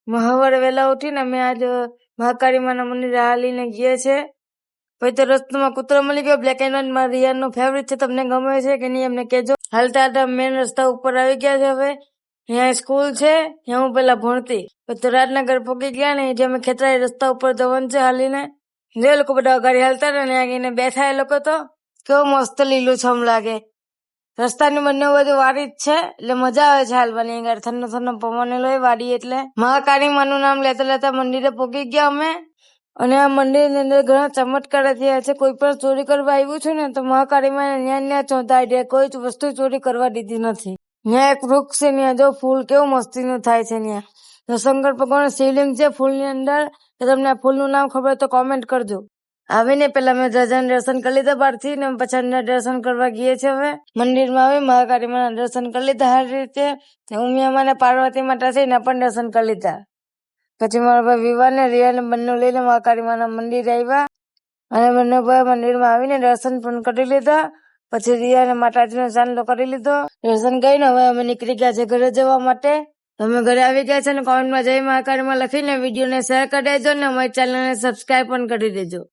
સવારે વહેલા ઉઠીને અમે આજ મહાકાળી માના મંદિરે હાલીને ગયા છે. પછી તો રસ્તામાં કૂતરો મળી ગયો બ્લેક એન્ડ વ્હાઈટ, મારા રિયાનો ફેવરિટ છે. તમને ગમે છે કે નહીં અમને કહેજો. હાલતા હાલતા મેન રસ્તા ઉપર આવી ગયા છે. હવે અહીંયા સ્કૂલ છે, ત્યાં હું પેલા ભણતી. પછી તો રાજનગર પહોંચી ગયા ને જે અમે ખેતરાઈ રસ્તા ઉપર જવાનું છે હાલીને. જે લોકો બધા ગાડી હાલતા ને ત્યાં ગઈને બેઠા એ લોકો તો કેવું મસ્ત લીલુંછમ લાગે. રસ્તાની બંને બાજુ વાડી જ છે એટલે મજા આવે છે હાલવાની. ઠંડો ઠંડો પવન હોય વાડી એટલે. મહાકાળી માનું નામ લેતા લેતા મંદિરે પહોંચી ગયા અમે. અને આ મંદિરની અંદર ઘણા ચમત્કાર થયા છે. કોઈ પણ ચોરી કરવા આવ્યું છે ને તો મહાકાળી માને ન્યા ચોંટાડી દે. કોઈ જ વસ્તુ ચોરી કરવા દીધી નથી. ત્યાં એક વૃક્ષ છે, ત્યાં જો ફૂલ કેવું મસ્તીનું થાય છે. ત્યાં શંકર ભગવાન શિવલિંગ છે ફૂલની અંદર. તો તમને આ ફૂલનું નામ ખબર તો કોમેન્ટ કરજો. આવીને પેલા મેં ધજાના દર્શન કરી લીધા બહારથી ને પછી અંદર દર્શન કરવા ગઈએ છીએ. હવે મંદિરમાં આવી મહાકાળી માના દર્શન કરી લીધા સારી રીતે. ઉમિયા માને પાર્વતી માતા છે એના પણ દર્શન કરી લીધા. પછી મારા ભાઈ વિવાહ ને રિયા ને બંને લઈને મહાકાળી માના મંદિર આવ્યા અને બંને ભાઈ મંદિરમાં આવીને દર્શન પણ કરી લીધા. પછી રિયા ને માતાજીનો ચાંદલો કરી લીધો. દર્શન કરીને હવે અમે નીકળી ગયા છે ઘરે જવા માટે. તમે ઘરે આવી ગયા છે ને કોમેન્ટમાં જય મહાકાળીમાં લખીને વિડીયોને શેર કરી દેજો ને અમારી ચેનલને સબસ્ક્રાઈબ પણ કરી દેજો.